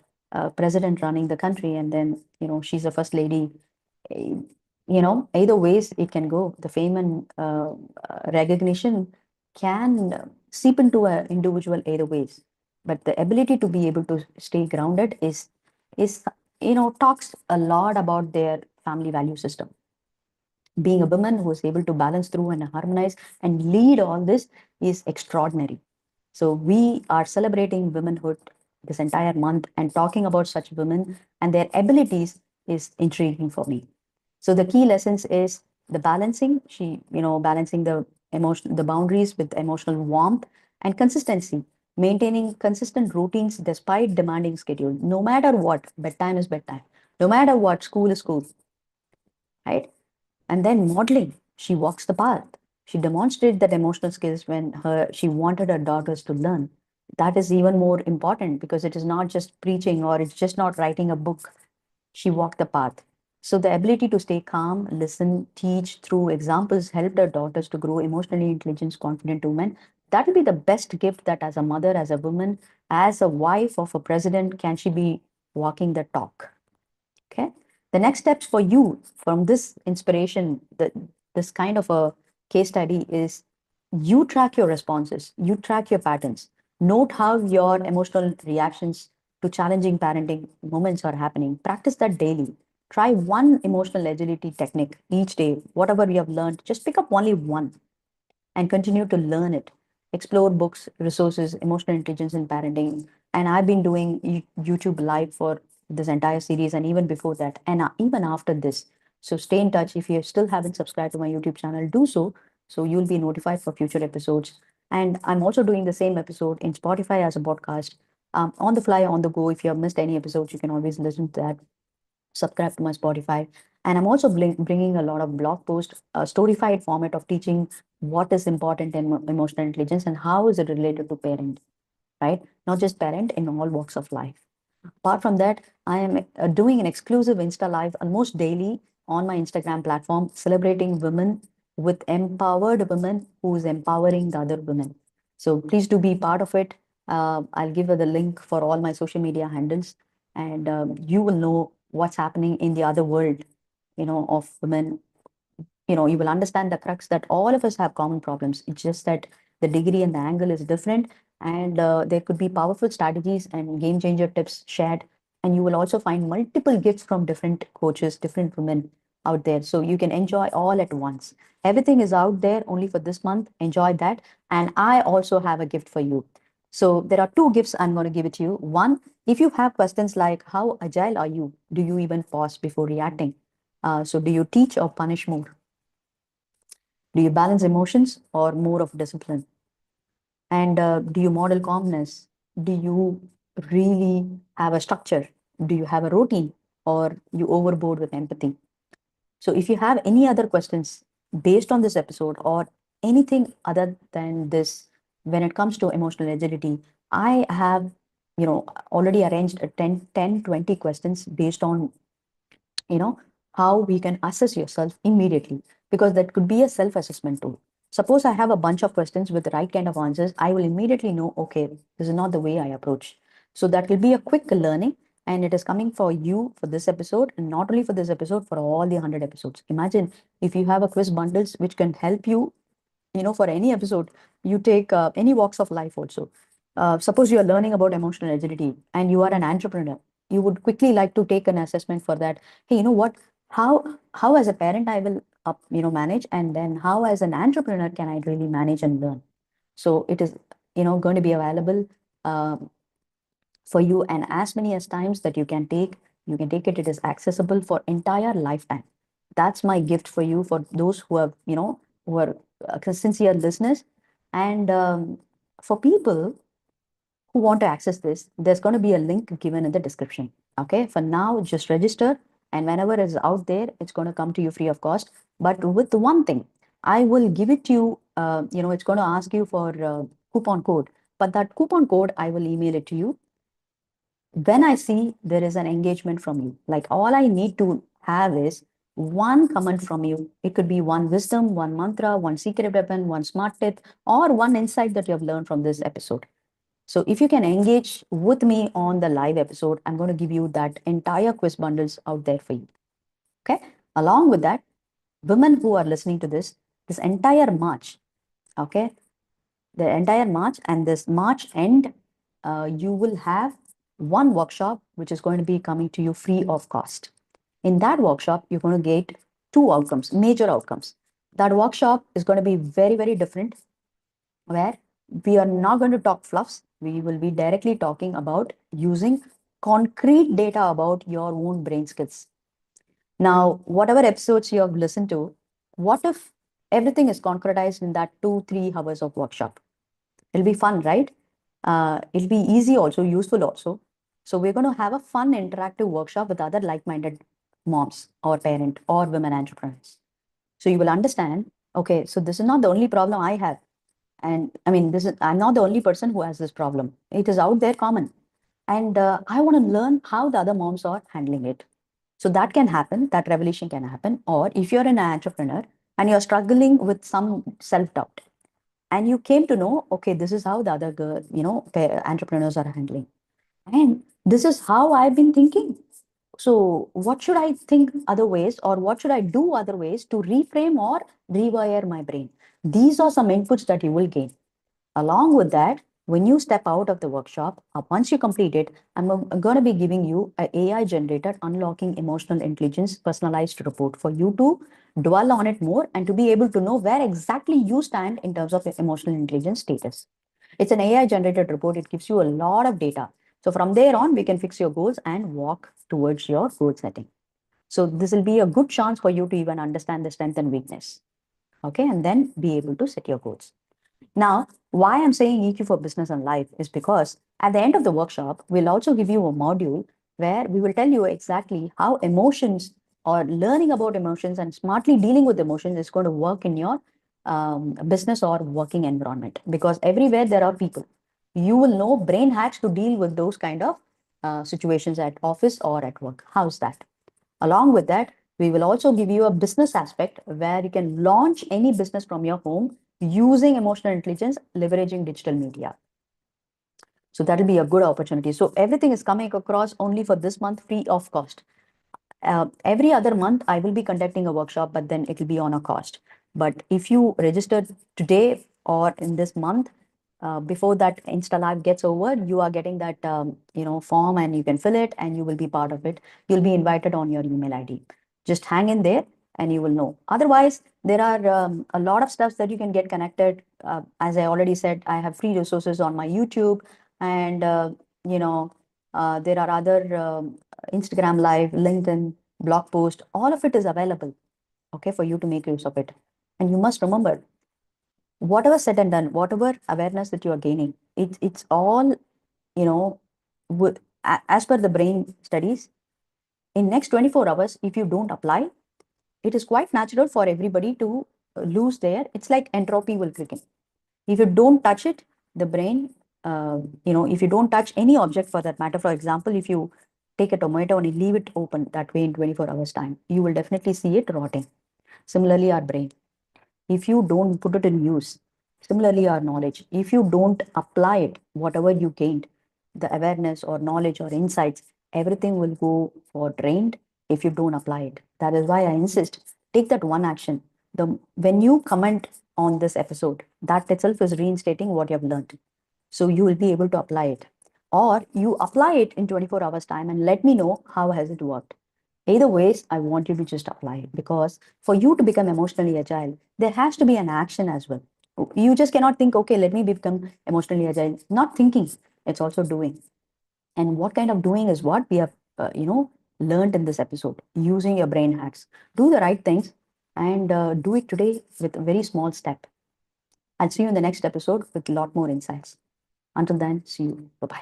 president running the country, and then she's the first lady. eh, Either ways it can go. The fame and recognition can seep into an individual either ways, but the ability to be able to stay grounded is talks a lot about their family value system. Being a woman who is able to balance through and harmonize and lead all this is extraordinary. So we are celebrating womanhood this entire month, and talking about such women and their abilities is intriguing for me. So the key lessons is the balancing. Balancing the emotion, the boundaries with emotional warmth and consistency, maintaining consistent routines despite demanding schedule. No matter what, bedtime is bedtime. No matter what, school is school, right? And then modeling, she walks the path. She demonstrated that emotional skills when she wanted her daughters to learn. That is even more important, because it is not just preaching or it's just not writing a book. She walked the path. So the ability to stay calm, listen, teach through examples helped her daughters to grow emotionally intelligent, confident women. That will be the best gift that as a mother, as a woman, as a wife of a president, can she be walking the talk. Okay. The next steps for you from this inspiration, this kind of a case study is you track your responses, you track your patterns, note how your emotional reactions to challenging parenting moments are happening. Practice that daily. Try one emotional agility technique each day. Whatever you have learned, just pick up only one and continue to learn it. Explore books, resources, emotional intelligence in parenting. And I've been doing YouTube live for this entire series and even before that, and even after this. So stay in touch. If you still haven't subscribed to my YouTube channel, do so. So you'll be notified for future episodes. And I'm also doing the same episode in Spotify as a podcast, on the fly, on the go. If you have missed any episodes, you can always listen to that. Subscribe to my Spotify. And I'm also bringing a lot of blog posts, a storyfied format of teaching what is important in emotional intelligence and how is it related to parent, right? Not just parent, in all walks of life. Apart from that, I am doing an exclusive Insta Live almost daily on my Instagram platform, celebrating women with empowered women who is empowering the other women. So please do be part of it. I'll give you the link for all my social media handles, and you will know what's happening in the other world, of women. You will understand the crux that all of us have common problems. It's just that the degree and the angle is different, and there could be powerful strategies and game changer tips shared. And you will also find multiple gifts from different coaches, different women out there. So you can enjoy all at once. Everything is out there only for this month. Enjoy that. And I also have a gift for you. So there are two gifts I'm going to give it to you. One, if you have questions like how agile are you? Do you even pause before reacting? So do you teach or punish more? Do you balance emotions or more of discipline? And do you model calmness? Do you really have a structure? Do you have a routine, or you overboard with empathy? So if you have any other questions based on this episode or anything other than this, when it comes to emotional agility, I have, already arranged a 10, 20 questions based on, you know, how we can assess yourself immediately, because that could be a self-assessment tool. Suppose I have a bunch of questions with the right kind of answers, I will immediately know, okay, this is not the way I approach. So that will be a quick learning, and it is coming for you for this episode, and not only for this episode, for all the 100 episodes. Imagine if you have a quiz bundles which can help you, for any episode. You take any walks of life also. Suppose you are learning about emotional agility and you are an entrepreneur, you would quickly like to take an assessment for that. Hey, you know what, how as a parent I will manage, and then how as an entrepreneur can I really manage and learn. So it is going to be available um, for you, and as many as times that you can take it. It is accessible for entire lifetime. That's my gift for you, for those who are sincere listeners. And for people who want to access this, there's going to be a link given in the description. Okay, for now, just register, and whenever it's out there, it's going to come to you free of cost. But with one thing, I will give it to you. It's going to ask you for coupon code, but that coupon code I will email it to you when I see there is an engagement from you. Like, all I need to have is one comment from you. It could be one wisdom, one mantra, one secret weapon, one smart tip, or one insight that you have learned from this episode. So if you can engage with me on the live episode, I'm going to give you that entire quiz bundles out there for you. Okay. Along with that, women who are listening to this entire March, okay, the entire March and this March end, you will have one workshop which is going to be coming to you free of cost. In that workshop, you're going to get two outcomes, major outcomes. That workshop is going to be very, very different, where we are not going to talk fluffs. We will be directly talking about using concrete data about your own brain skills. Now, whatever episodes you have listened to, what if everything is concretized in that 2, 3 hours of workshop? It'll be fun, right? It'll be easy also, useful also. So we're going to have a fun interactive workshop with other like-minded moms or parent or women entrepreneurs. So you will understand, okay, so this is not the only problem I have. And I mean, I'm not the only person who has this problem. It is out there common. And I want to learn how the other moms are handling it. So that can happen, that revelation can happen. Or if you're an entrepreneur and you're struggling with some self-doubt, and you came to know, okay, this is how the other girl, entrepreneurs are handling, and this is how I've been thinking. So what should I think other ways, or what should I do other ways to reframe or rewire my brain? These are some inputs that you will gain. Along with that, when you step out of the workshop, once you complete it, I'm going to be giving you an AI generated unlocking emotional intelligence personalized report for you to dwell on it more and to be able to know where exactly you stand in terms of emotional intelligence status. It's an AI generated report. It gives you a lot of data. So from there on, we can fix your goals and walk towards your goal setting. So this will be a good chance for you to even understand the strength and weakness. Okay. And then be able to set your goals. Now, why I'm saying EQ for business and life is because at the end of the workshop, we'll also give you a module where we will tell you exactly how emotions, or learning about emotions and smartly dealing with emotions, is going to work in your business or working environment. Because everywhere there are people, you will know brain hacks to deal with those kind of situations at office or at work. How's that? Along with that, we will also give you a business aspect where you can launch any business from your home using emotional intelligence, leveraging digital media. So that'll be a good opportunity. So everything is coming across only for this month, free of cost. Every other month, I will be conducting a workshop, but then it will be on a cost. But if you register today or in this month, before that Insta Live gets over, you are getting that form, and you can fill it, and you will be part of it. You'll be invited on your email ID. Just hang in there, and you will know. Otherwise, there are a lot of stuff that you can get connected. As I already said, I have free resources on my YouTube, and you know there are other Instagram Live, LinkedIn. blog post, all of it is available, okay, for you to make use of it. And you must remember, whatever said and done, whatever awareness that you are gaining, it's all, you know, as per the brain studies, in next 24 hours, if you don't apply, it is quite natural for everybody to lose their, it's like entropy will kick in. If you don't touch it, the brain, if you don't touch any object for that matter, for example, if you take a tomato and you leave it open that way in 24 hours time, you will definitely see it rotting. Similarly, our brain, if you don't put it in use, similarly our knowledge, if you don't apply it, whatever you gained, the awareness or knowledge or insights, everything will go for drained if you don't apply it. That is why I insist, take that one action. The When you comment on this episode, that itself is reinstating what you have learned, so you will be able to apply it, or you apply it in 24 hours time and let me know how has it worked. Either ways, I want you to just apply it, because for you to become emotionally agile, there has to be an action as well. You just cannot think, okay, let me become emotionally agile. Not thinking, it's also doing. And what kind of doing is what we have, learned in this episode, using your brain hacks. Do the right things and do it today with a very small step. I'll see you in the next episode with a lot more insights. Until then, see you. Bye bye.